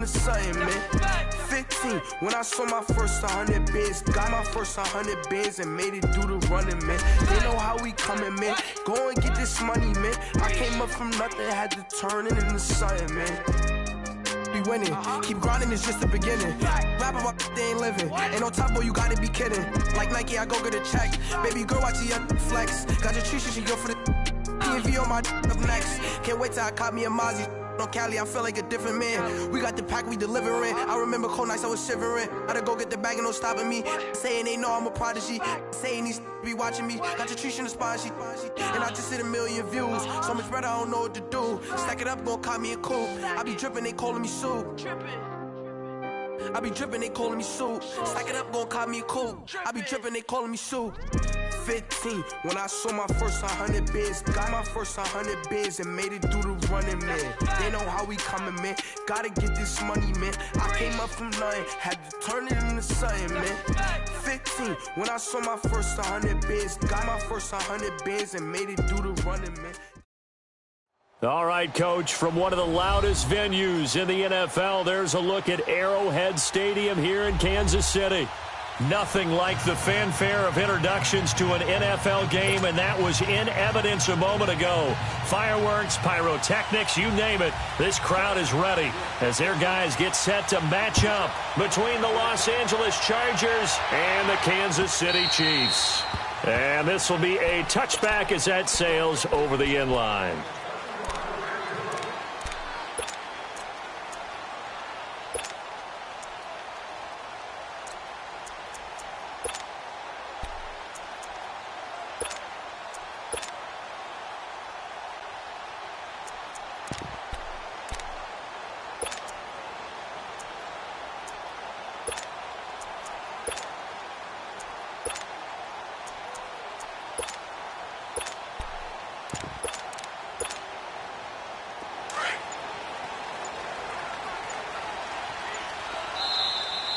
into something, man. 15, when I saw my first 100 bands, got my first 100 bands and made it do the running, man. They know how we coming, man. Go and get this money, man. I came up from nothing, had to turn it into something, man. Be winning, keep grinding, it's just the beginning. Rapping about they ain't living. Ain't no top boy, you gotta be kidding. Like Nike, I go get a check. Baby girl, watch the flex. Got your Trisha, she go for the PNV on my up next. Can't wait till I caught me a Mozzie. On Cali, I feel like a different man. We got the pack, we delivering. I remember cold nights, I was shivering. Gotta go get the bag and no stopping me. Saying they know I'm a prodigy. Saying these be watching me. Got your Trisha in the spot, she and I just hit 1 million views. So much better, I don't know what to do. Stack it up, gon' call me a coupe. I be dripping, they calling me soup. I be dripping, they calling me soup. Stack it up, gon' call me a coupe. I be dripping, they calling me soup. 15, when I saw my first 100 bands, got my first 100 bands and made it do the running, man. They know how we coming, man. Gotta get this money, man. I came up from nothing, had to turn it into something, man. 15, when I saw my first 100 bands, got my first 100 bands and made it do the running, man. All right, Coach, from one of the loudest venues in the NFL, there's a look at Arrowhead Stadium here in Kansas City. Nothing like the fanfare of introductions to an NFL game, and that was in evidence a moment ago. Fireworks, pyrotechnics, you name it. This crowd is ready as their guys get set to match up between the Los Angeles Chargers and the Kansas City Chiefs. And this will be a touchback as that sails over the end line.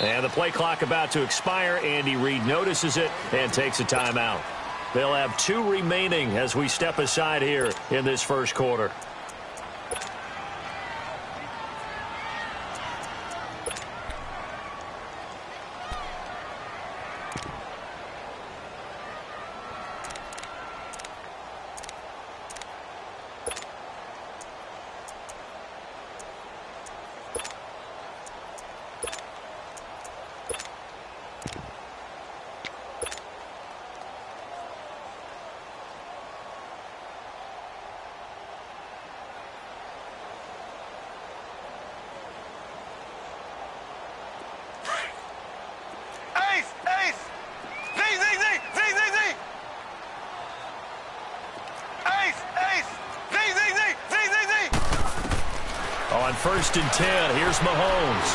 And the play clock about to expire. Andy Reid notices it and takes a timeout. They'll have 2 remaining as we step aside here in this first quarter. On 1st and 10, here's Mahomes.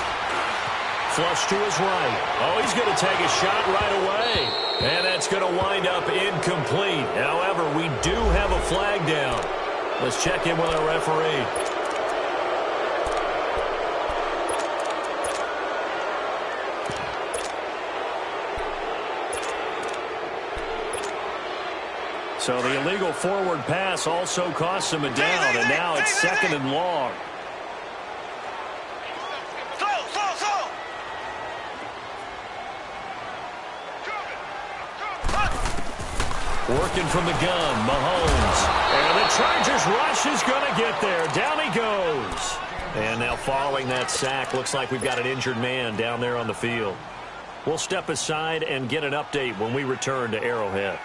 Flush to his right. Oh, he's going to take a shot right away. And that's going to wind up incomplete. However, we do have a flag down. Let's check in with our referee. So the illegal forward pass also costs him a down, and now it's 2nd and long. Working from the gun, Mahomes. And the Chargers rush is going to get there. Down he goes. And now following that sack, looks like we've got an injured man down there on the field. We'll step aside and get an update when we return to Arrowhead.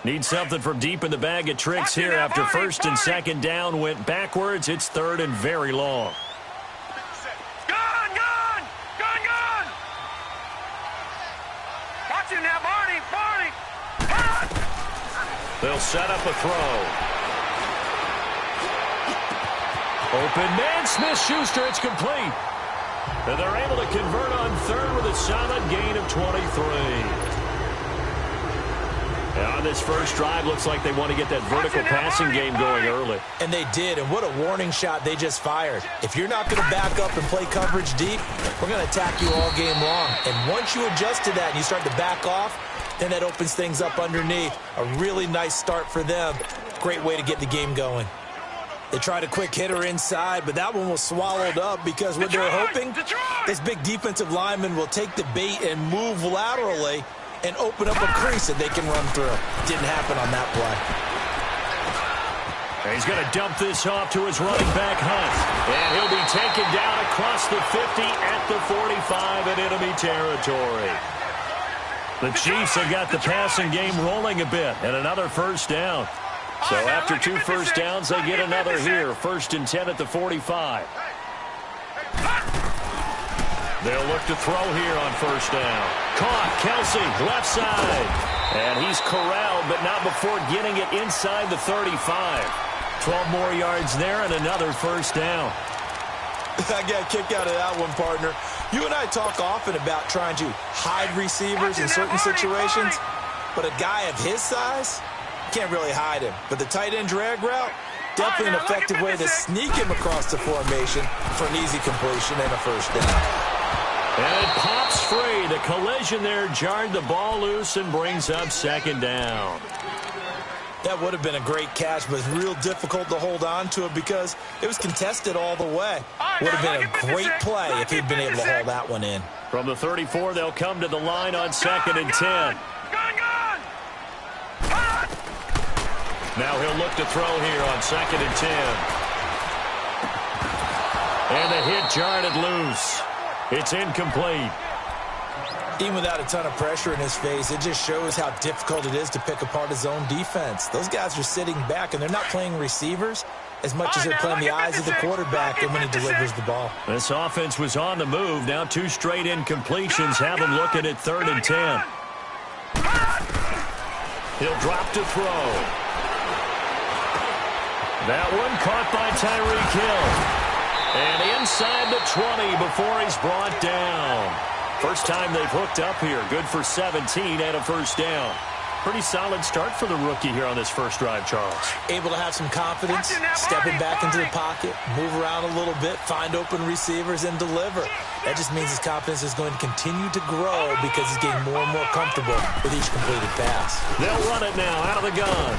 Need something from deep in the bag of tricks here after 1st and 2nd down went backwards. It's 3rd and very long. They'll set up a throw. Open man, Smith-Schuster, it's complete. And they're able to convert on 3rd with a solid gain of 23. And on this first drive, looks like they want to get that vertical passing game going early. And they did, and what a warning shot they just fired. If you're not going to back up and play coverage deep, we're going to attack you all game long. And once you adjust to that and you start to back off, Then that opens things up underneath. A really nice start for them. Great way to get the game going. They tried a quick hitter inside, but that one was swallowed up because what they're hoping, this big defensive lineman will take the bait and move laterally and open up a crease that they can run through. Didn't happen on that play. He's going to dump this off to his running back, Hunt. And he'll be taken down across the 50 at the 45 in enemy territory. The Chiefs have got the passing game rolling a bit, and another first down. So after 2 first downs, they get another here. 1st and 10 at the 45. They'll look to throw here on 1st down. Caught, Kelsey, left side. And he's corralled, but not before getting it inside the 35. 12 more yards there and another first down. I got a kick out of that one, partner. You and I talk often about trying to hide receivers in certain situations, but a guy of his size, can't really hide him. But the tight end drag route, definitely an effective way to sneak him across the formation for an easy completion and a first down. And it pops free. The collision there jarred the ball loose and brings up 2nd down. That would have been a great catch, but it's real difficult to hold on to it because it was contested all the way. Would have been a great play if he'd been able to hold that one in. From the 34, they'll come to the line on 2nd and 10. Now he'll look to throw here on 2nd and 10. And the hit jarred it loose. It's incomplete. Even without a ton of pressure in his face, it just shows how difficult it is to pick apart his own defense. Those guys are sitting back, and they're not playing receivers as much as they're playing the eyes of the quarterback and when he delivers the ball. This offense was on the move. Now 2 straight incompletions have him looking at 3rd and 10. He'll drop to throw. That one caught by Tyreek Hill. And inside the 20 before he's brought down. First time they've hooked up here. Good for 17 and a first down. Pretty solid start for the rookie here on this first drive, Charles. Able to have some confidence, stepping back into the pocket, move around a little bit, find open receivers, and deliver. That just means his confidence is going to continue to grow because he's getting more and more comfortable with each completed pass. They'll run it now out of the gun.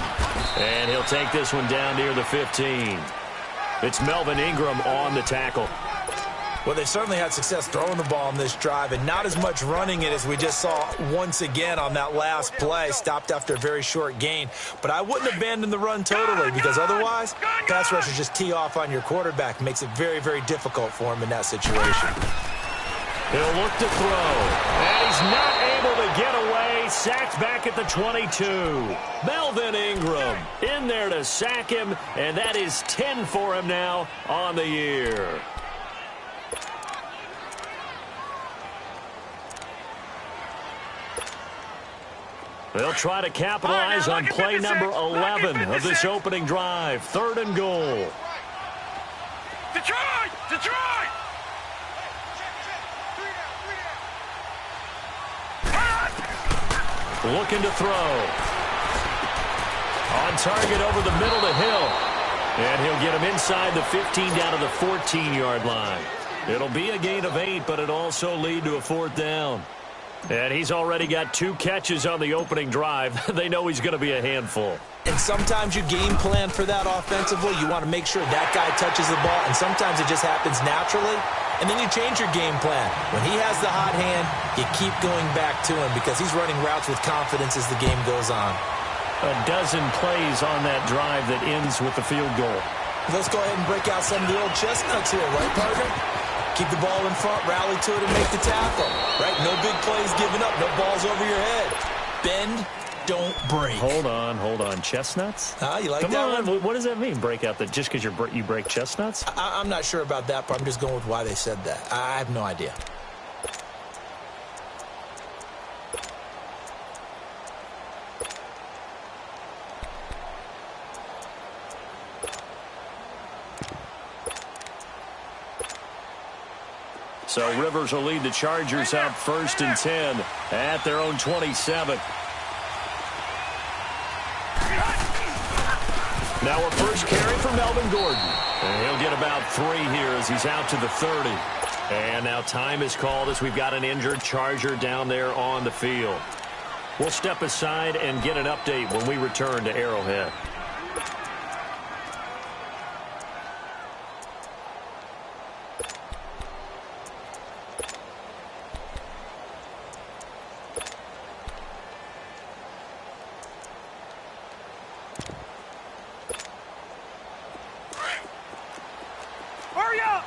And he'll take this one down near the 15. It's Melvin Ingram on the tackle. Well, they certainly had success throwing the ball on this drive and not as much running it as we just saw once again on that last play. Stopped after a very short gain. But I wouldn't abandon the run totally because otherwise, pass rushers just tee off on your quarterback. Makes it very, very difficult for him in that situation. He'll look to throw. And he's not able to get away. Sacked back at the 22. Melvin Ingram in there to sack him. And that is 10 for him now on the year. They'll try to capitalize on play number 11 of this opening drive. 3rd and goal. Detroit! Detroit! Looking to throw. On target over the middle to Hill. And he'll get him inside the 15 down to the 14-yard line. It'll be a gain of 8, but it'll also lead to a 4th down. And he's already got 2 catches on the opening drive. They know he's going to be a handful. And sometimes you game plan for that offensively. You want to make sure that guy touches the ball, and sometimes it just happens naturally. And then you change your game plan. When he has the hot hand, you keep going back to him because he's running routes with confidence as the game goes on. A dozen plays on that drive that ends with the field goal. Let's go ahead and break out some of the old chestnuts here, right, partner? Keep the ball in front, rally to it, and make the tackle. Right? No big plays given up. No balls over your head. Bend, don't break. Hold on. Chestnuts? You like Come that on. one? What does that mean, break out? That just because you break chestnuts? I'm not sure about that part. I'm just going with why they said that. I have no idea. So Rivers will lead the Chargers up 1st and 10 at their own 27. Now a first carry for Melvin Gordon. And he'll get about 3 here as he's out to the 30. And now time is called as we've got an injured Charger down there on the field. We'll step aside and get an update when we return to Arrowhead. Hurry up!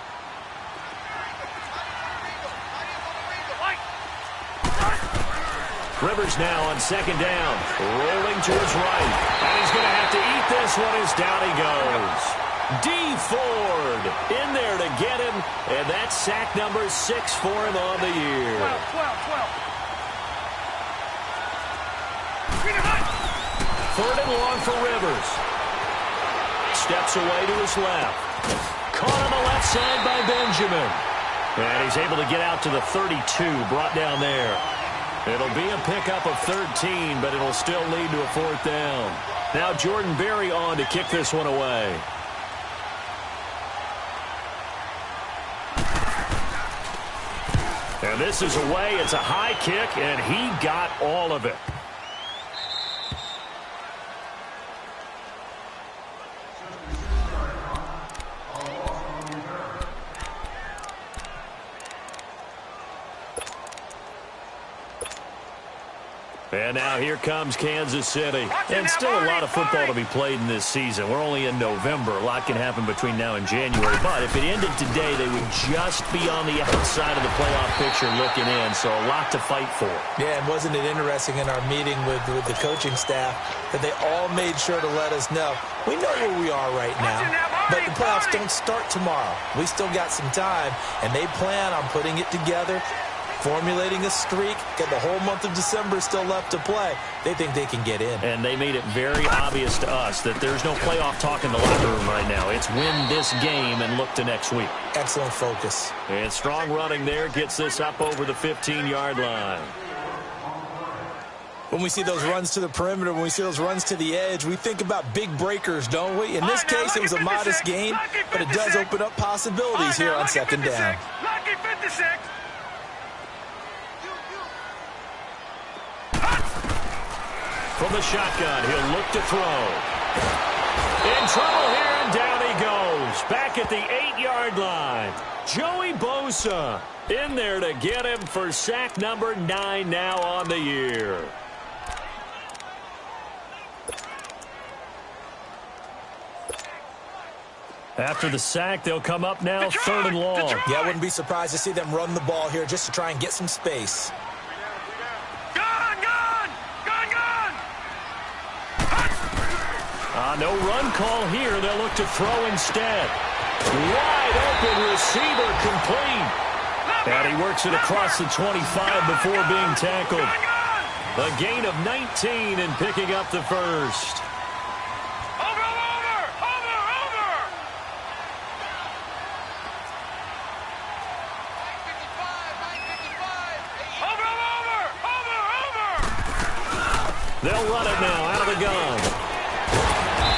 Rivers now on second down, rolling to his right. And he's going to have to eat this one as down he goes. D. Ford in there to get him, and that's sack number 6 for him on the year. 12. Third and long for Rivers. Steps away to his left. Caught on the left side by Benjamin. And he's able to get out to the 32, brought down there. It'll be a pickup of 13, but it'll still lead to a 4th down. Now Jordan Berry on to kick this one away. And this is away. It's a high kick, and he got all of it. And now here comes Kansas City. And still a lot of football to be played in this season. We're only in November. A lot can happen between now and January. But if it ended today, they would just be on the outside of the playoff picture looking in. So a lot to fight for. Yeah, and wasn't it interesting in our meeting with the coaching staff that they all made sure to let us know, we know where we are right now, but the playoffs don't start tomorrow. We still got some time, and they plan on putting it together, formulating a streak, got the whole month of December still left to play. They think they can get in. And they made it very obvious to us that there's no playoff talk in the locker room right now. It's win this game and look to next week. Excellent focus. And strong running there gets this up over the 15-yard line. When we see those runs to the perimeter, when we see those runs to the edge, we think about big breakers, don't we? In this case, it was a modest gain, but it does open up possibilities here on second down. Lucky 56. From the shotgun, he'll look to throw. In trouble here, and down he goes. Back at the 8-yard line. Joey Bosa in there to get him for sack number 9 now on the year. After the sack, they'll come up now, 3rd and long. Yeah, I wouldn't be surprised to see them run the ball here just to try and get some space. No run call here. They'll look to throw instead. Wide open receiver complete. And he works it across the 25 before being tackled. A gain of 19 and picking up the first. They'll run it now out of the gun.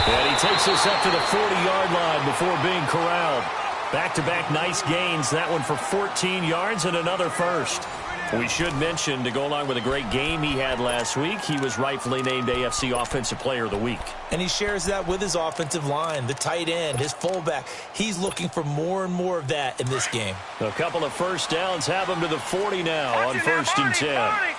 And he takes us up to the 40-yard line before being corralled. Back-to-back nice gains. That one for 14 yards and another first. We should mention, to go along with a great game he had last week, he was rightfully named AFC Offensive Player of the Week. And he shares that with his offensive line, the tight end, his fullback. He's looking for more and more of that in this game. A couple of first downs have him to the 40 now on 1st and 10.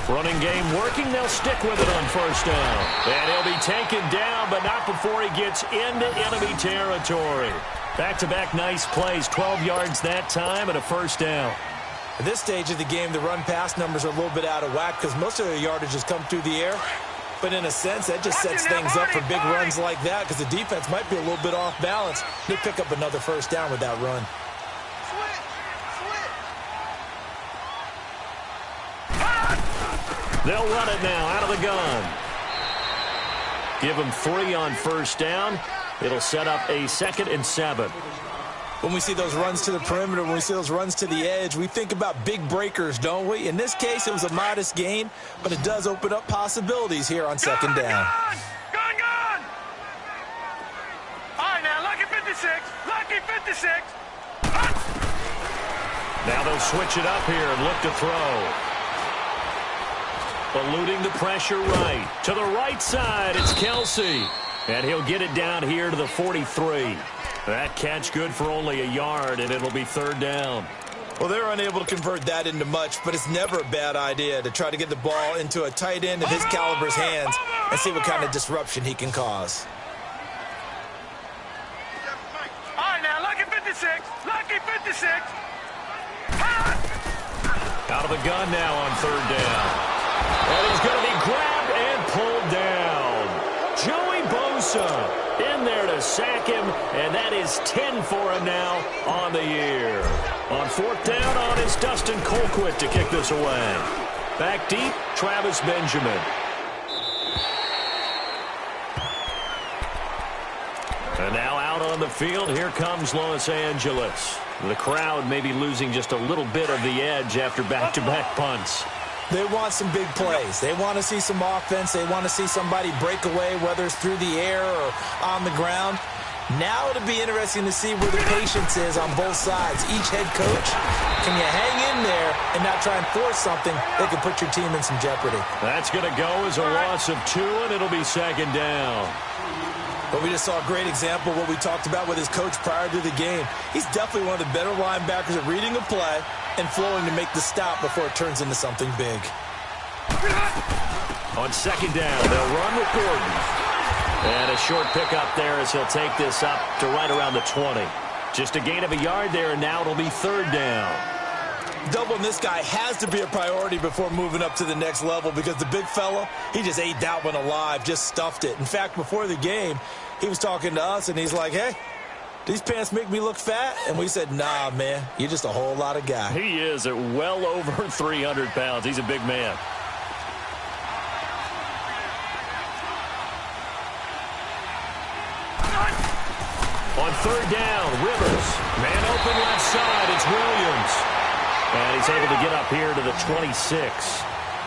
Running game working. They'll stick with it on 1st down. And he'll be taken down, but not before he gets into enemy territory. Back-to-back nice plays. 12 yards that time and a 1st down. At this stage of the game, the run-pass numbers are a little bit out of whack because most of their yardage has come through the air. But in a sense, that just sets things up for big runs like that because the defense might be a little bit off balance. They pick up another 1st down with that run. They'll run it now out of the gun. Give them 3 on 1st down. It'll set up a 2nd and 7. When we see those runs to the perimeter, when we see those runs to the edge, we think about big breakers, don't we? In this case, it was a modest gain, but it does open up possibilities here on 2nd down. Gone! All right, now, lucky 56. Lucky 56. Now they'll switch it up here and look to throw. Eluding the pressure right. To the right side, it's Kelsey. And he'll get it down here to the 43. That catch good for only a yard, and it'll be third down. Well, they're unable to convert that into much, but it's never a bad idea to try to get the ball into a tight end of his caliber's hands and see what kind of disruption he can cause. All right, now, lucky 56. Lucky 56. Out of the gun now on third down. And he's going to be grabbed and pulled down. Joey Bosa in there to sack him, and that is 10 for him now on the year. On fourth down on is Dustin Colquitt to kick this away. Back deep, Travis Benjamin. And now out on the field, here comes Los Angeles. The crowd may be losing just a little bit of the edge after back-to-back punts. They want some big plays. They want to see some offense. They want to see somebody break away, whether it's through the air or on the ground. Now it'll be interesting to see where the patience is on both sides. Each head coach, can you hang in there and not try and force something that could put your team in some jeopardy? That's going to go as a loss of 2, and it'll be second down. But we just saw a great example of what we talked about with his coach prior to the game. He's definitely one of the better linebackers at reading a play and flowing to make the stop before it turns into something big. On second down, they'll run with Gordon. And a short pickup there as he'll take this up to right around the 20. Just a gain of a yard there, and now it'll be third down. Doubling this guy has to be a priority before moving up to the next level because the big fella, he just ate that one alive, just stuffed it. In fact, before the game, he was talking to us, and he's like, hey, these pants make me look fat? And we said, nah, man, you're just a whole lot of guy. He is at well over 300 pounds. He's a big man. On third down, Rivers. Man open left side, it's Williams. And he's able to get up here to the 26.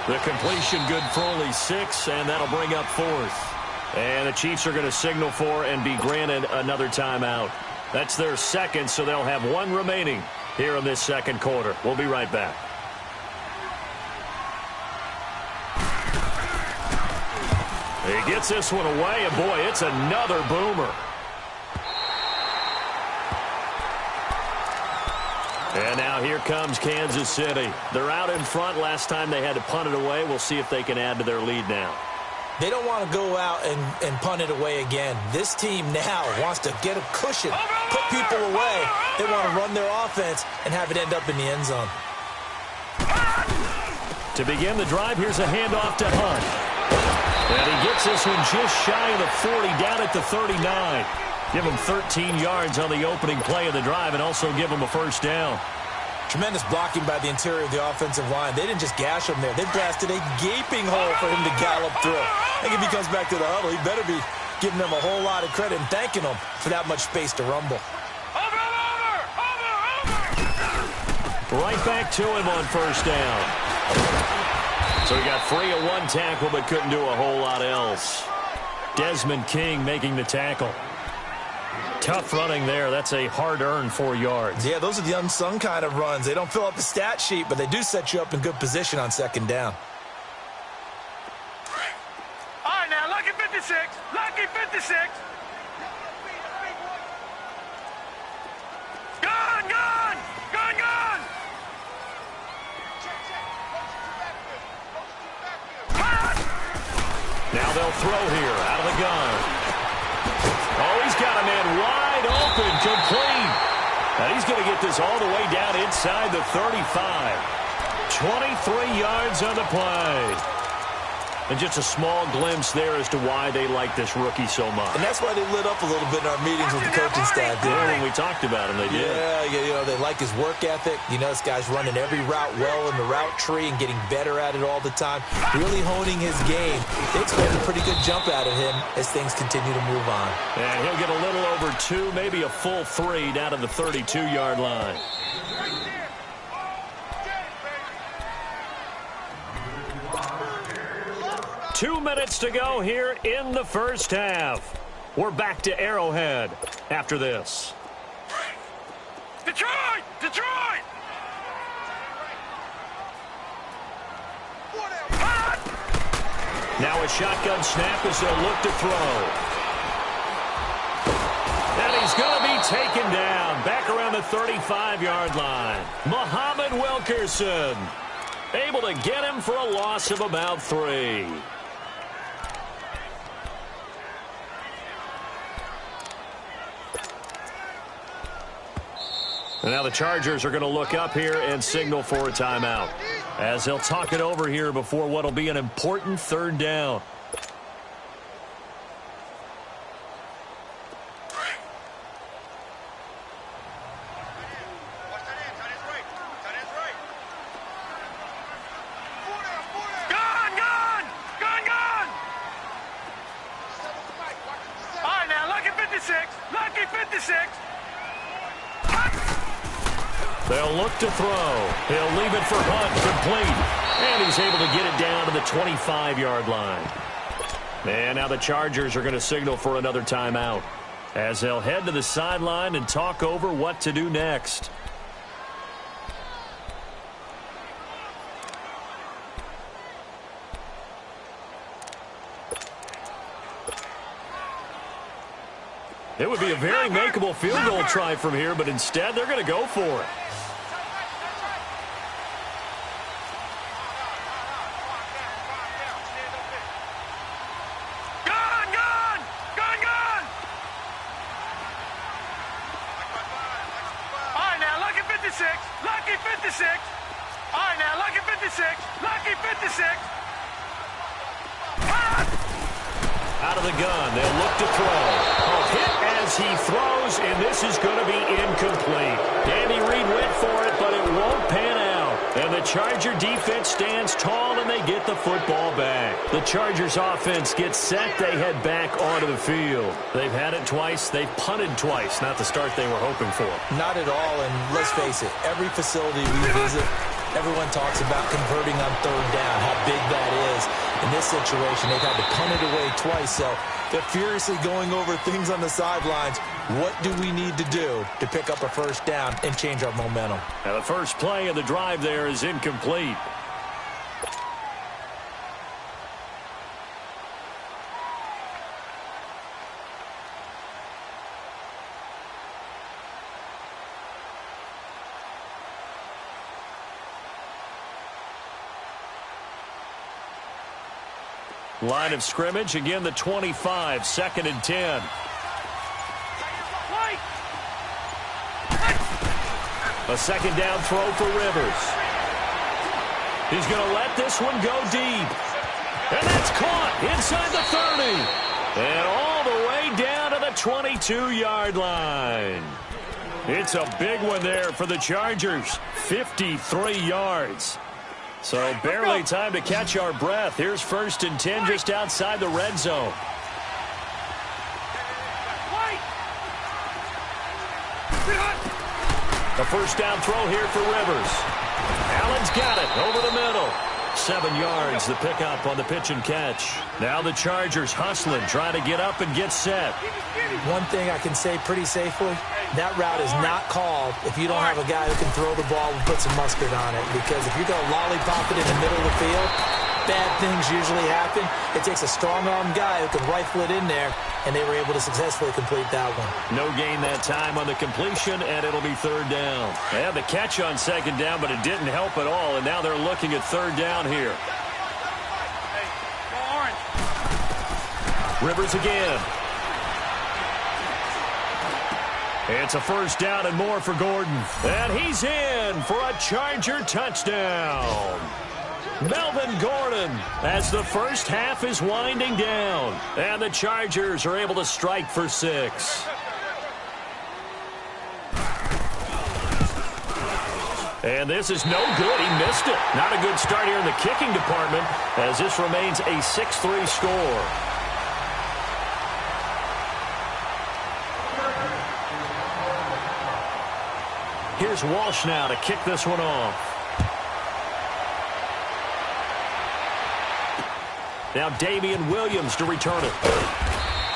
The completion good for only 6, and that'll bring up fourth. And the Chiefs are going to signal for and be granted another timeout. That's their second, so they'll have 1 remaining here in this second quarter. We'll be right back. He gets this one away, and boy, it's another boomer. And now here comes Kansas City. They're out in front. Last time they had to punt it away. We'll see if they can add to their lead now. They don't want to go out and punt it away again. This team now wants to get a cushion, put people away. They want to run their offense and have it end up in the end zone. To begin the drive, here's a handoff to Hunt. And he gets this one just shy of the 40, down at the 39. Give him 13 yards on the opening play of the drive and also give him a first down. Tremendous blocking by the interior of the offensive line. They didn't just gash him there. They blasted a gaping hole for him to gallop through. I think if he comes back to the huddle, he better be giving them a whole lot of credit and thanking them for that much space to rumble. Right back to him on first down. So he got free of 1 tackle but couldn't do a whole lot else. Desmond King making the tackle. Tough running there. That's a hard-earned 4 yards. Yeah, those are the unsung kind of runs. They don't fill up the stat sheet, but they do set you up in good position on second down. All right, now, lucky 56. Lucky 56. Gone, gone. Gone, gone. Now they'll throw here out of the gun. Oh, he's got a man wide open, complete. And he's going to get this all the way down inside the 35. 23 yards on the play. And just a small glimpse there as to why they like this rookie so much. And that's why they lit up a little bit in our meetings with the coaching staff. Yeah, when we talked about him, they did. Yeah, they like his work ethic. You know, this guy's running every route well in the route tree and getting better at it all the time. Really honing his game. They expect a pretty good jump out of him as things continue to move on. And he'll get a little over 2, maybe a full 3 down to the 32-yard line. Two minutes to go here in the first half. We're back to Arrowhead after this. Detroit! Detroit! Now a shotgun snap as they'll look to throw. And he's going to be taken down back around the 35-yard line. Muhammad Wilkerson able to get him for a loss of about 3. And now the Chargers are going to look up here and signal for a timeout, as they'll talk it over here before what will be an important 3rd down. They'll look to throw. He'll leave it for Hunt, complete. And he's able to get it down to the 25-yard line. And now the Chargers are going to signal for another timeout, as they'll head to the sideline and talk over what to do next. It would be a very makeable field goal try from here, but instead they're going to go for it. Lucky 56. All right, now, lucky 56. Lucky 56. Out of the gun, they'll look to throw. Hit as he throws, and this is going to be incomplete. Andy Reid went for it, but it won't pan out. And the Charger defense stands tall, and they get the football back. The Chargers offense gets set. They head back onto the field. They've had it twice. They've punted twice. Not the start they were hoping for. Not at all, and let's face it, every facility we visit, everyone talks about converting on 3rd down, how big that is. In this situation, they've had to punt it away twice, so they're furiously going over things on the sidelines. What do we need to do to pick up a 1st down and change our momentum? Now the first play of the drive there is incomplete. Line of scrimmage, again the 25, 2nd and 10. A 2nd down throw for Rivers. He's going to let this one go deep. And that's caught inside the 30. And all the way down to the 22-yard line. It's a big one there for the Chargers. 53 yards. So barely time to catch our breath. Here's 1st and 10 just outside the red zone. The 1st down throw here for Rivers. Allen's got it over the middle. 7 yards, the pickup on the pitch and catch. Now the Chargers hustling, trying to get up and get set. One thing I can say pretty safely, that route is not called if you don't have a guy who can throw the ball and put some mustard on it. Because if you're going to lollipop it in the middle of the field, bad things usually happen. It takes a strong-arm guy who can rifle it in there, and they were able to successfully complete that one. No gain that time on the completion, and it'll be 3rd down. They had the catch on 2nd down, but it didn't help at all, and now they're looking at 3rd down here. Rivers again. It's a 1st down and more for Gordon. And he's in for a Charger touchdown. Melvin Gordon, as the first half is winding down. And the Chargers are able to strike for 6. And this is no good. He missed it. Not a good start here in the kicking department, as this remains a 6-3 score. Here's Walsh now to kick this one off. Now Damian Williams to return it.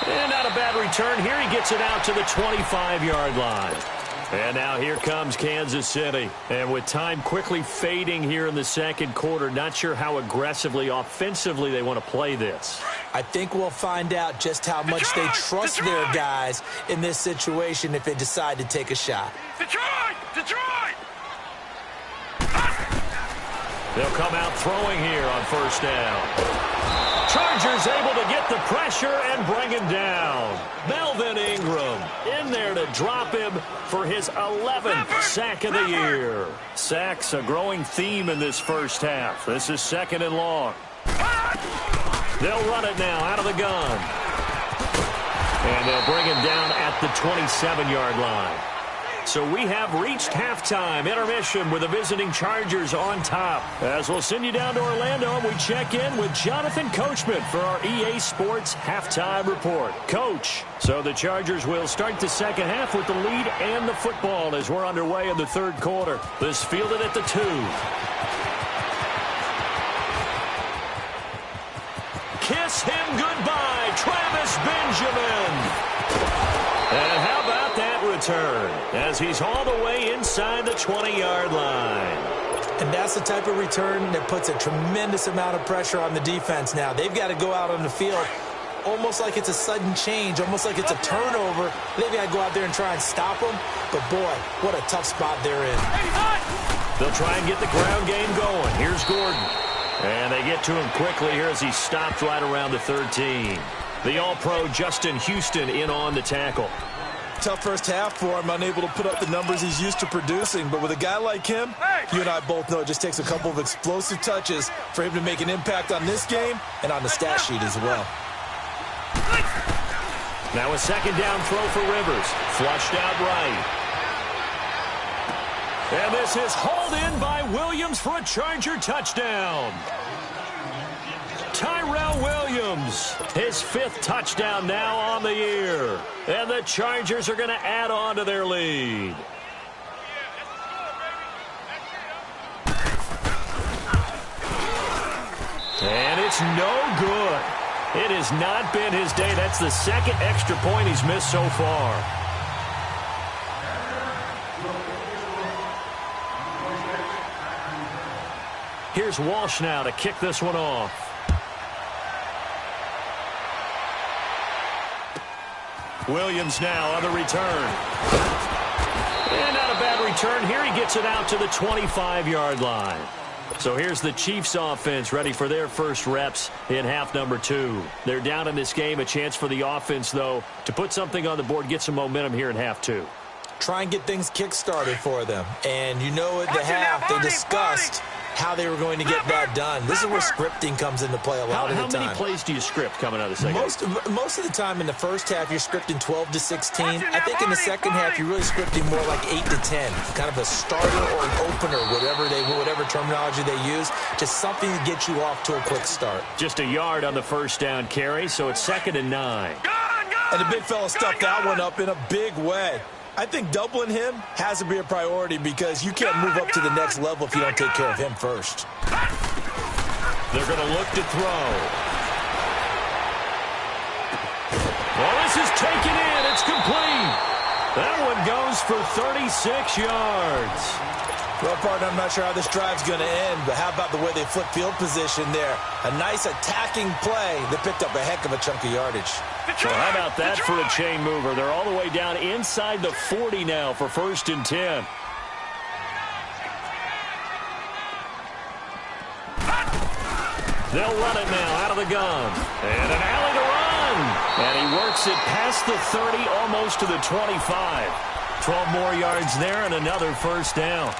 And not a bad return here. He gets it out to the 25-yard line. And now here comes Kansas City. And with time quickly fading here in the second quarter, not sure how aggressively, offensively they want to play this. I think we'll find out just how much they trust their guys in this situation if they decide to take a shot. Detroit! They'll come out throwing here on first down. Chargers able to get the pressure and bring him down. Melvin Ingram in there to drop him for his 11th sack of the year. Sacks a growing theme in this first half. This is 2nd and long. They'll run it now out of the gun. And they'll bring him down at the 27-yard line. So we have reached halftime intermission with the visiting Chargers on top. As we'll send you down to Orlando, and we check in with Jonathan Coachman for our EA Sports Halftime Report. Coach, so the Chargers will start the second half with the lead and the football as we're underway in the third quarter. This fielded at the 2. Kiss him goodbye, Travis Benjamin. And how about that return as he's all the way inside the 20-yard line. And that's the type of return that puts a tremendous amount of pressure on the defense now. They've got to go out on the field almost like it's a sudden change, almost like it's a turnover. They've got to go out there and try and stop them. But, boy, what a tough spot they're in. They'll try and get the ground game going. Here's Gordon. And they get to him quickly here as he stopped right around the 13. The All-Pro Justin Houston in on the tackle. Tough first half for him, unable to put up the numbers he's used to producing. But with a guy like him, you and I both know it just takes a couple of explosive touches for him to make an impact on this game and on the stat sheet as well. Now a second down throw for Rivers. Flushed out right. And this is hauled in by Williams for a Charger touchdown. Tyrell Williams, his 5th touchdown now on the year. And the Chargers are going to add on to their lead. And it's no good. It has not been his day. That's the second extra point he's missed so far. Here's Walsh now to kick this one off. Williams now on the return. And not a bad return. Here he gets it out to the 25-yard line. So here's the Chiefs offense ready for their first reps in half number 2. They're down in this game. A chance for the offense, though, to put something on the board, get some momentum here in half 2. Try and get things kick-started for them. And you know at the half they discussed how they were going to get that done. This is where scripting comes into play a lot of the time. How many plays do you script coming out of the second half? Most of the time in the first half, you're scripting 12 to 16. I think in the second half, you're really scripting more like 8 to 10. Kind of a starter or an opener, whatever terminology they use. Just something to get you off to a quick start. Just a yard on the first down carry, so it's 2nd and 9. And the big fella stuffed that one up in a big way. I think doubling him has to be a priority because you can't move up to the next level if you don't take care of him first. They're going to look to throw. Well, this is taken in. It's complete. That one goes for 36 yards. Well, partner, I'm not sure how this drive's going to end, but how about the way they flip field position there? A nice attacking play that picked up a heck of a chunk of yardage. So how about that for a chain mover? They're all the way down inside the 40 now for 1st and 10. They'll run it now out of the gun. And an alley to run. And he works it past the 30, almost to the 25. 12 more yards there and another first down.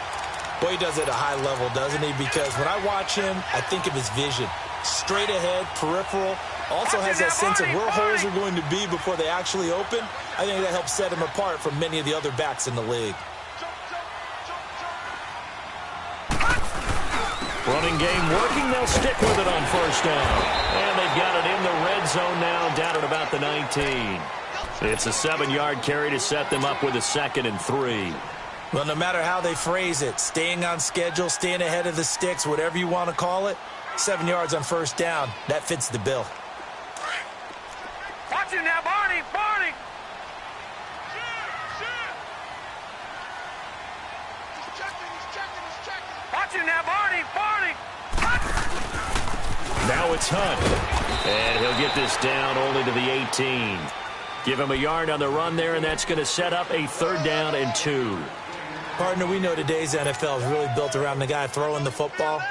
Boy, he does it at a high level, doesn't he? Because when I watch him, I think of his vision. Straight ahead, peripheral. Also has that sense of where holes are going to be before they actually open. I think that helps set him apart from many of the other backs in the league. Running game working. They'll stick with it on first down. And they've got it in the red zone now, down at about the 19. It's a 7-yard carry to set them up with a 2nd and 3. Well, no matter how they phrase it, staying on schedule, staying ahead of the sticks, whatever you want to call it, 7 yards on first down, that fits the bill. Watch him now, Barney! Watch it now, Barney. Now it's Hunt. And he'll get this down only to the 18. Give him a yard on the run there, and that's going to set up a 3rd down and 2. Partner, we know today's NFL is really built around the guy throwing the football.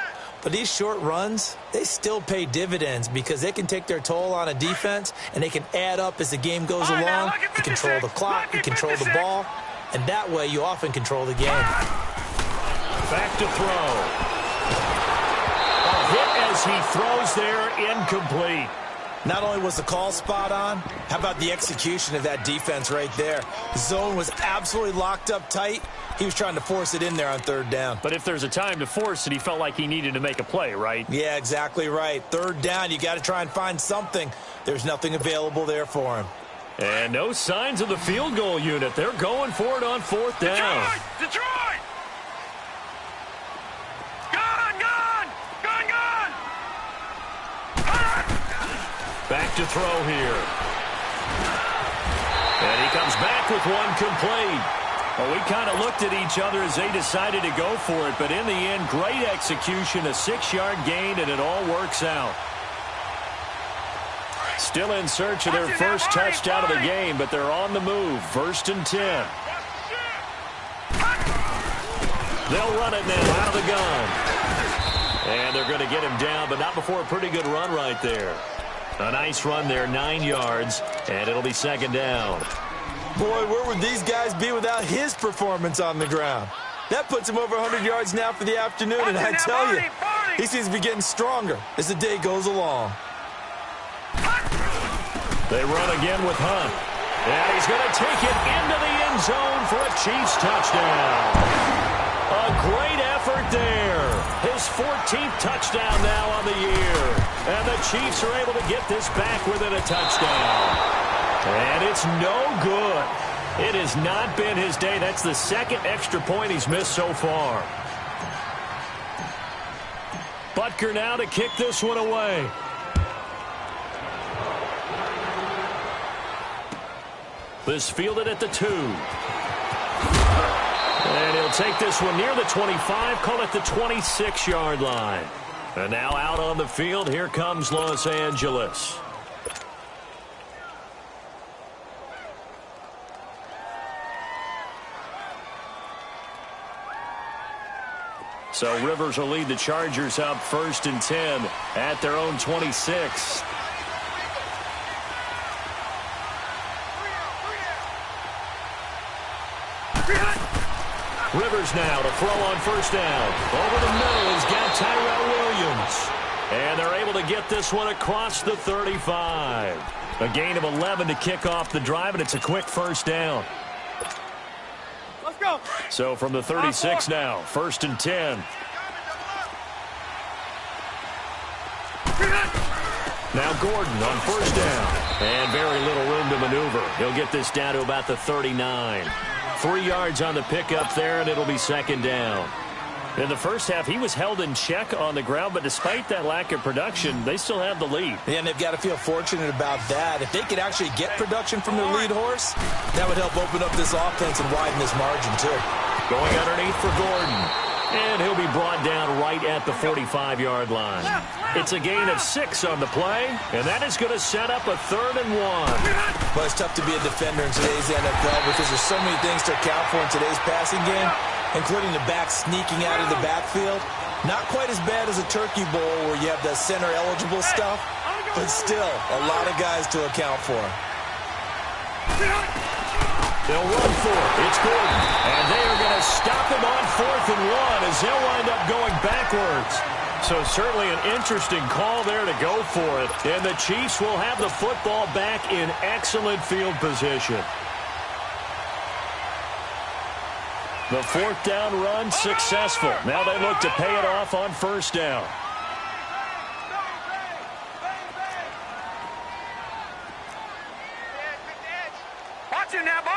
But these short runs, they still pay dividends because they can take their toll on a defense, and they can add up as the game goes along. You control the clock, you control the ball, and that way you often control the game. Back to throw. A hit as he throws there, incomplete. Not only was the call spot on, how about the execution of that defense right there? The zone was absolutely locked up tight. He was trying to force it in there on 3rd down. But if there's a time to force it, he felt like he needed to make a play, right? Yeah, exactly right. 3rd down, you got to try and find something. There's nothing available there for him. And no signs of the field goal unit. They're going for it on 4th down. Detroit! Back to throw here. And he comes back with one complete. Well, we kind of looked at each other as they decided to go for it, but in the end, great execution, a 6-yard gain, and it all works out. Still in search of their first touchdown of the game, but they're on the move. 1st and 10. They'll run it now out of the gun. And they're going to get him down, but not before a pretty good run right there. A nice run there, 9 yards, and it'll be 2nd down. Boy, where would these guys be without his performance on the ground? That puts him over 100 yards now for the afternoon, and I tell you, he seems to be getting stronger as the day goes along. They run again with Hunt, and he's going to take it into the end zone for a Chiefs touchdown. A great effort there. His 14th touchdown now on the year. And the Chiefs are able to get this back within a touchdown. And it's no good. It has not been his day. That's the 2nd extra point he's missed so far. Butker now to kick this one away. This fielded at the 2. And he'll take this one near the 25, call it the 26-yard line. And now out on the field, here comes Los Angeles. So Rivers will lead the Chargers up 1st and 10 at their own 26. Rivers now to throw on 1st down. Over the middle, he's got Tyrell Williams. And they're able to get this one across the 35. A gain of 11 to kick off the drive, and it's a quick 1st down. Let's go. So from the 36 now, 1st and 10. Now Gordon on 1st down. And very little room to maneuver. He'll get this down to about the 39. 3 yards on the pickup there, and it'll be 2nd down. In the first half, he was held in check on the ground, but despite that lack of production, they still have the lead. And they've got to feel fortunate about that. If they could actually get production from their lead horse, that would help open up this offense and widen this margin, too. Going underneath for Gordon. And he'll be brought down right at the 45-yard line. It's a gain of 6 on the play, and that is going to set up a 3rd and 1. Well, it's tough to be a defender in today's NFL because there's so many things to account for in today's passing game, including the back sneaking out of the backfield. Not quite as bad as a turkey bowl where you have the center-eligible stuff, but still a lot of guys to account for. They'll run for it. It's Gordon. And they are going to stop him on 4th and 1 as they'll wind up going backwards. So certainly an interesting call there to go for it. And the Chiefs will have the football back in excellent field position. The 4th down run successful. Now they look to pay it off on 1st down. Watch it now, Barney.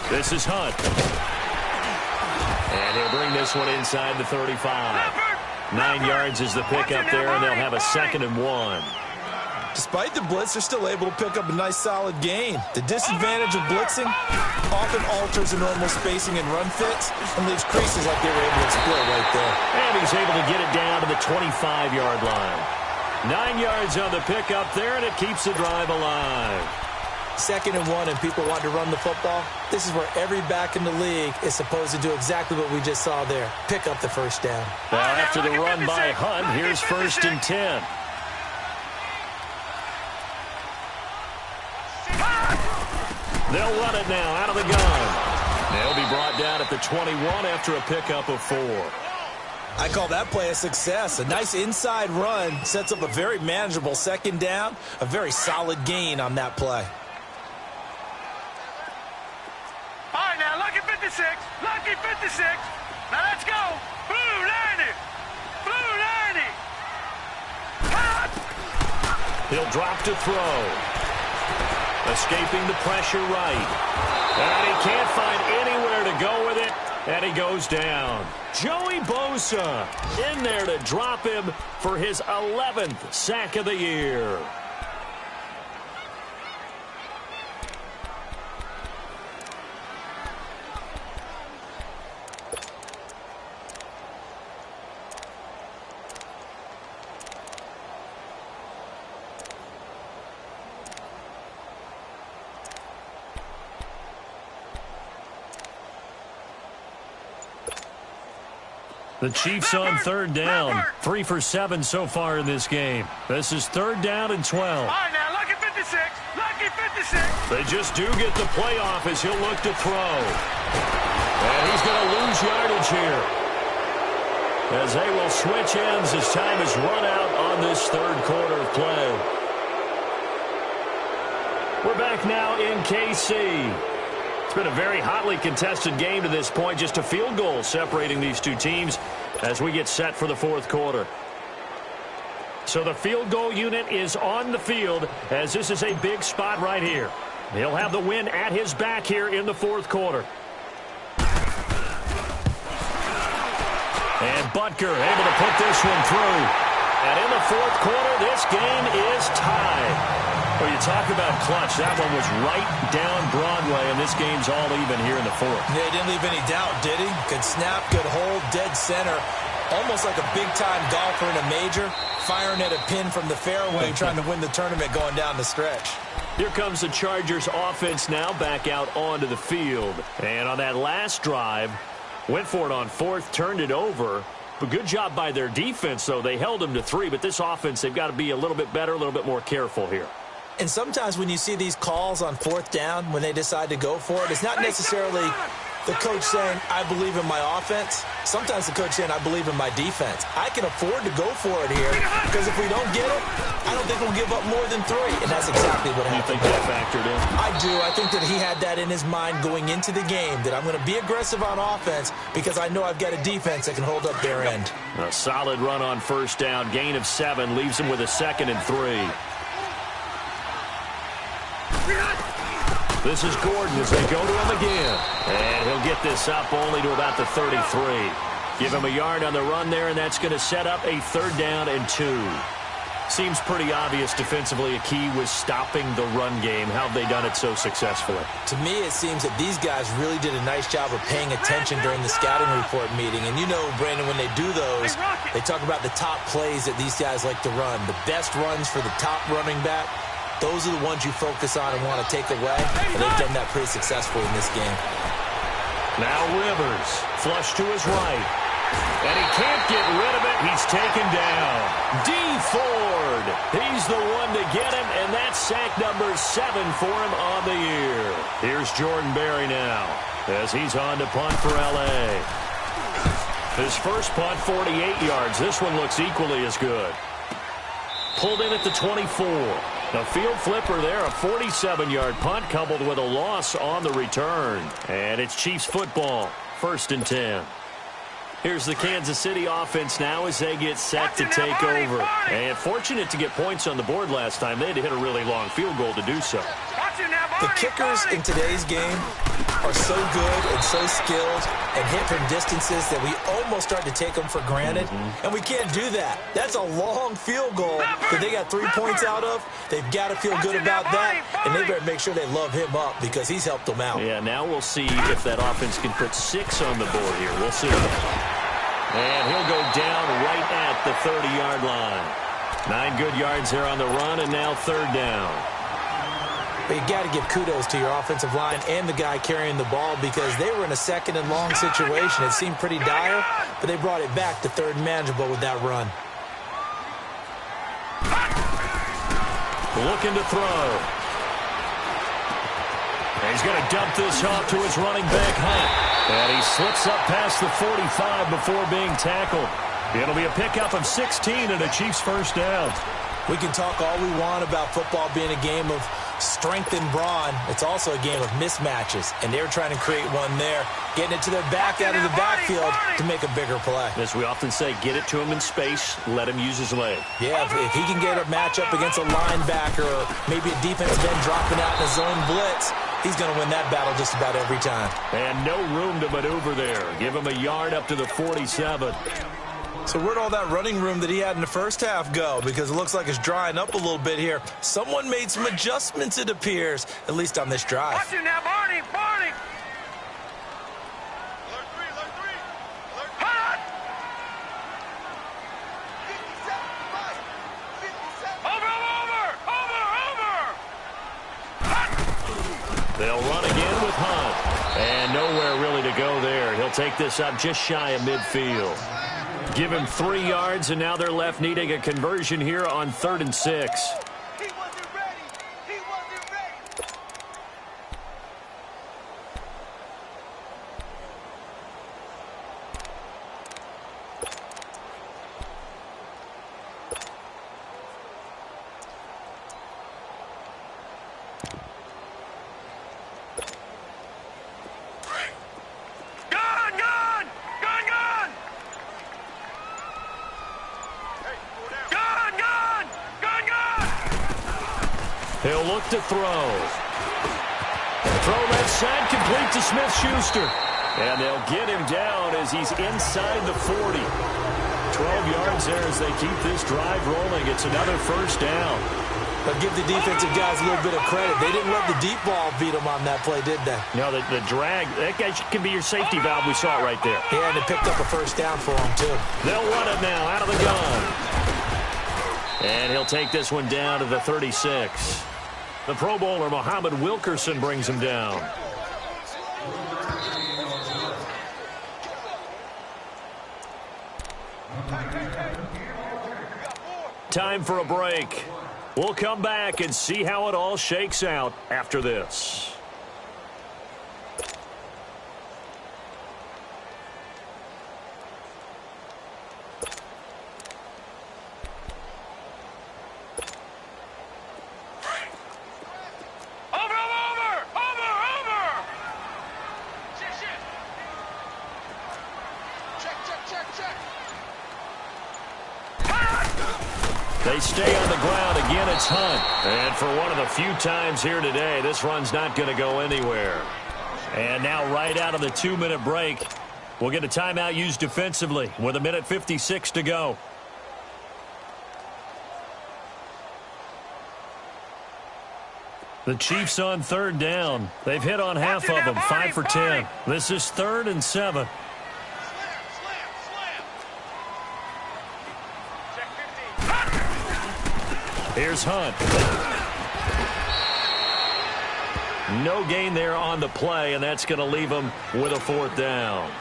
This is Hunt. And he'll bring this one inside the 35. 9 yards is the pickup there, and they'll have a 2nd and 1. Despite the blitz, they're still able to pick up a nice, solid gain. The disadvantage of blitzing often alters the normal spacing and run fits and leaves creases like they were able to exploit right there. And he's able to get it down to the 25-yard line. 9 yards on the pickup there, and it keeps the drive alive. 2nd and 1, and people want to run the football. This is where every back in the league is supposed to do exactly what we just saw there. Pick up the first down. Now, after the run by Hunt, here's 1st and 10. They'll run it now out of the gun. They'll be brought down at the 21 after a pickup of 4. I call that play a success. A nice inside run sets up a very manageable 2nd down. A very solid gain on that play. All right, now, lucky 56. Lucky 56. Now, let's go. Blue 90. Blue 90. He'll drop to throw. Escaping the pressure right. And he can't find anywhere to go with it. And he goes down. Joey Bosa in there to drop him for his 11th sack of the year. The Chiefs on 3rd down. 3 for 7 so far in this game. This is 3rd down and 12. All right, now, lucky 56. Lucky 56. They just do get the playoff as he'll look to throw. And he's going to lose yardage here, as they will switch ends as time is run out on this 3rd quarter of play. We're back now in KC. It's been a very hotly contested game to this point. Just a field goal separating these two teams as we get set for the 4th quarter. So the field goal unit is on the field as this is a big spot right here. He'll have the win at his back here in the 4th quarter. And Butker able to put this one through. And in the 4th quarter, this game is tied. Well, you talk about clutch. That one was right down Broadway, and this game's all even here in the 4th. Yeah, he didn't leave any doubt, did he? Good snap, good hold, dead center. Almost like a big-time golfer in a major, firing at a pin from the fairway, trying to win the tournament going down the stretch. Here comes the Chargers offense now back out onto the field. And on that last drive, went for it on 4th, turned it over. But good job by their defense, though. They held them to 3, but this offense, they've got to be a little bit better, a little bit more careful here. And sometimes when you see these calls on 4th down, when they decide to go for it, it's not necessarily the coach saying, I believe in my offense. Sometimes the coach saying, I believe in my defense. I can afford to go for it here because if we don't get it, I don't think we'll give up more than 3. And that's exactly what happened. You think that factored in? I do. I think that he had that in his mind going into the game, that I'm going to be aggressive on offense because I know I've got a defense that can hold up their end. A solid run on 1st down. Gain of 7 leaves him with a 2nd and 3. This is Gordon as they go to him again. And he'll get this up only to about the 33. Give him a yard on the run there, and that's going to set up a 3rd down and 2. Seems pretty obvious defensively a key was stopping the run game. How have they done it so successfully? To me, it seems that these guys really did a nice job of paying attention during the scouting report meeting. And you know, Brandon, when they do those, they talk about the top plays that these guys like to run. The best runs for the top running back. Those are the ones you focus on and want to take away, and they've done that pretty successfully in this game. Now Rivers, flush to his right, and he can't get rid of it. He's taken down. D. Ford, he's the one to get him, and that's sack number 7 for him on the year. Here's Jordan Berry now as he's on to punt for L.A. His first punt, 48 yards. This one looks equally as good. Pulled in at the 24. A field flipper there, a 47-yard punt coupled with a loss on the return. And it's Chiefs football, 1st and 10. Here's the Kansas City offense now as they get set to take over. And fortunate to get points on the board last time. They had to hit a really long field goal to do so. The kickers in today's game are so good and so skilled and hit from distances that we almost start to take them for granted, and we can't do that. That's a long field goal that they got 3 points out of. They've got to feel good about that, and they better make sure they love him up because he's helped them out. Yeah, now we'll see if that offense can put 6 on the board here. We'll see. And he'll go down right at the 30-yard line. 9 good yards there on the run, and now 3rd down. But you got to give kudos to your offensive line and the guy carrying the ball because they were in a 2nd and long situation. It seemed pretty dire, but they brought it back to 3rd and manageable with that run. Looking to throw. He's going to dump this off to his running back, Hunt. And he slips up past the 45 before being tackled. It'll be a pickup of 16 and a Chiefs first down. We can talk all we want about football being a game of strength and brawn. It's also a game of mismatches, and they're trying to create one there, getting it to their back out of the backfield to make a bigger play. As we often say, get it to him in space, let him use his leg. Yeah, if he can get a matchup against a linebacker or maybe a defensive end dropping out in a zone blitz, he's going to win that battle just about every time. And no room to maneuver there. Give him a yard up to the 47. So where'd all that running room that he had in the first half go? Because it looks like it's drying up a little bit here. Someone made some adjustments, it appears, at least on this drive. Watch it now, Barney, Barney. Alert 3, alert 3. Alert 3. Hot! 57, over. They'll run again with Hunt. And nowhere really to go there. He'll take this up just shy of midfield. Give him 3 yards, and now they're left needing a conversion here on 3rd and 6. He wasn't ready. He wasn't ready. He'll look to throw. Throw left side, complete to Smith-Schuster. And they'll get him down as he's inside the 40. 12 yards there as they keep this drive rolling. It's another first down. But give the defensive guys a little bit of credit. They didn't let the deep ball beat them on that play, did they? No, the drag, that guy can be your safety valve. We saw it right there. Yeah, and it picked up a first down for them, too. They'll run it now out of the gun. And he'll take this one down to the 36. The Pro Bowler, Muhammad Wilkerson, brings him down. Time for a break. We'll come back and see how it all shakes out after this. They stay on the ground. Again, it's Hunt. And for one of the few times here today, this run's not going to go anywhere. And now right out of the 2-minute break, we'll get a timeout used defensively with 1:56 to go. The Chiefs on 3rd down. They've hit on half of them, 5 for 10. This is 3rd and 7. Here's Hunt. No gain there on the play, and that's going to leave him with a 4th down.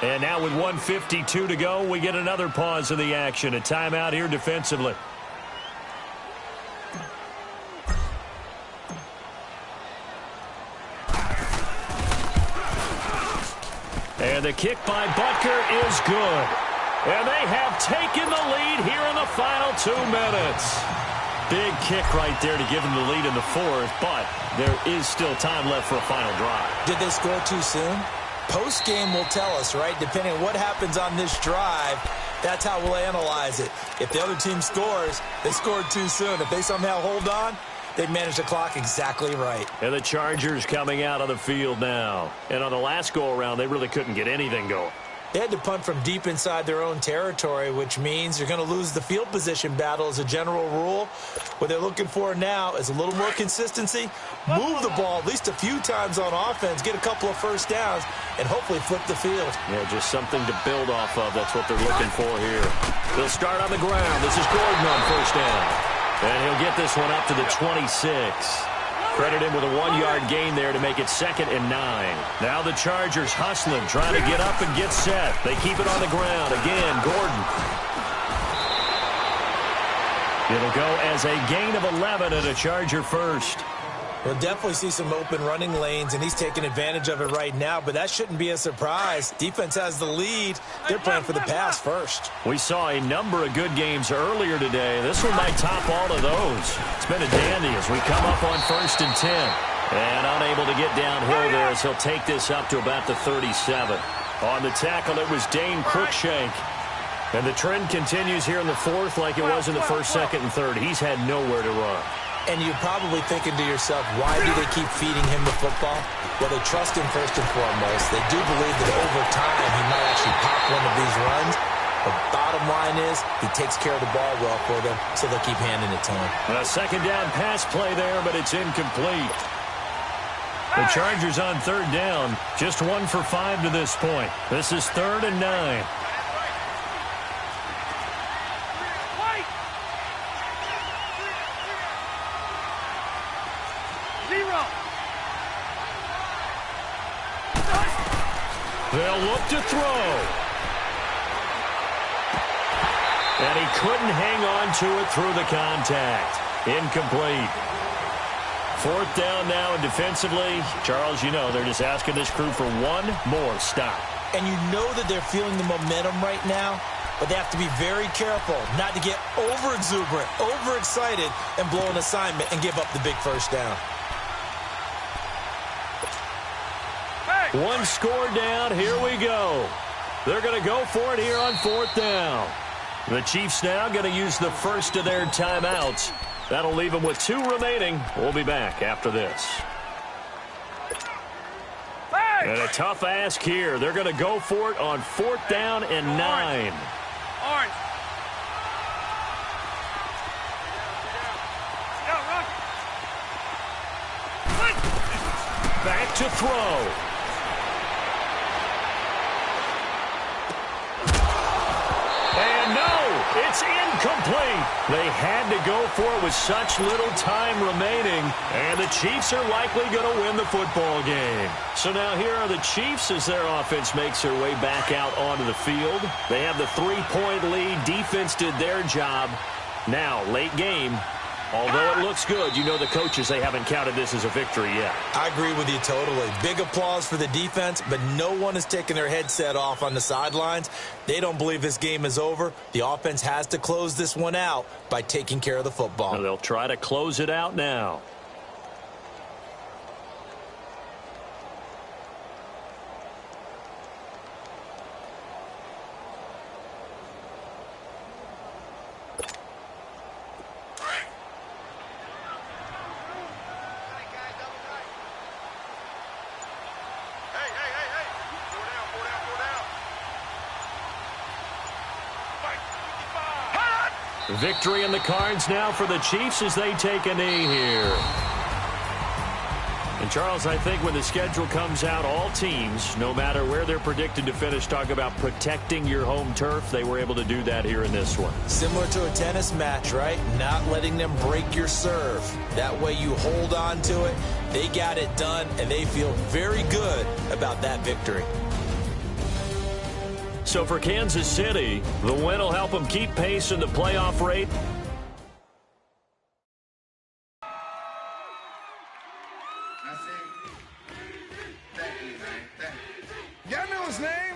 And now with 1:52 to go, we get another pause in the action. A timeout here defensively. And the kick by Butker is good. And they have taken the lead here in the final 2 minutes. Big kick right there to give them the lead in the 4th, but there is still time left for a final drive. Did they score too soon? Post-game will tell us, right? Depending on what happens on this drive, that's how we'll analyze it. If the other team scores, they scored too soon. If they somehow hold on, They managed the clock exactly right. And the Chargers coming out on the field now. And on the last go-around, they really couldn't get anything going. They had to punt from deep inside their own territory, which means you're going to lose the field position battle as a general rule. What they're looking for now is a little more consistency, move the ball at least a few times on offense, get a couple of first downs, and hopefully flip the field. Yeah, just something to build off of. That's what they're looking for here. They'll start on the ground. This is Gordon on first down. And he'll get this one up to the 26. Credit him with a 1-yard gain there to make it 2nd and 9. Now the Chargers hustling, trying to get up and get set. They keep it on the ground. Again, Gordon. It'll go as a gain of 11 and a Charger first. We'll definitely see some open running lanes, and he's taking advantage of it right now, but that shouldn't be a surprise. Defense has the lead. They're playing for the pass first. We saw a number of good games earlier today. This one might top all of those. It's been a dandy as we come up on 1st and 10. And unable to get downhill there as he'll take this up to about the 37. On the tackle, it was Dane Cruikshank. And the trend continues here in the 4th like it was in the 1st, 2nd, and 3rd. He's had nowhere to run. And you're probably thinking to yourself, why do they keep feeding him the football? Well, they trust him first and foremost. They do believe that over time he might actually pop one of these runs. The bottom line is he takes care of the ball well for them, so they'll keep handing it to him. A 2nd down pass play there, but it's incomplete. The Chargers on 3rd down, just 1 for 5 to this point. This is 3rd and 9. They'll look to throw. And he couldn't hang on to it through the contact. Incomplete. 4th down now, and defensively, Charles, you know, they're just asking this crew for one more stop. And you know that they're feeling the momentum right now, but they have to be very careful not to get over-exuberant, overexcited, and blow an assignment and give up the big first down. One score down. Here we go. They're going to go for it here on 4th down. The Chiefs now going to use the first of their timeouts. That'll leave them with 2 remaining. We'll be back after this. And a tough ask here. They're going to go for it on 4th down and 9. Orange. Back to throw. And no, it's incomplete. They had to go for it with such little time remaining, and the Chiefs are likely going to win the football game. So now here are the Chiefs as their offense makes their way back out onto the field. They have the 3-point lead. Defense did their job. Now, late game. Although it looks good, you know the coaches, they haven't counted this as a victory yet. I agree with you totally. Big applause for the defense, but no one is taking their headset off on the sidelines. They don't believe this game is over. The offense has to close this one out by taking care of the football. Well, they'll try to close it out now. Victory in the cards now for the Chiefs as they take a knee here. And, Charles, I think when the schedule comes out, all teams, no matter where they're predicted to finish, talk about protecting your home turf. They were able to do that here in this one. Similar to a tennis match, right? Not letting them break your serve. That way you hold on to it. They got it done, and they feel very good about that victory. So for Kansas City, the win will help them keep pace in the playoff rate. Y'all know his name.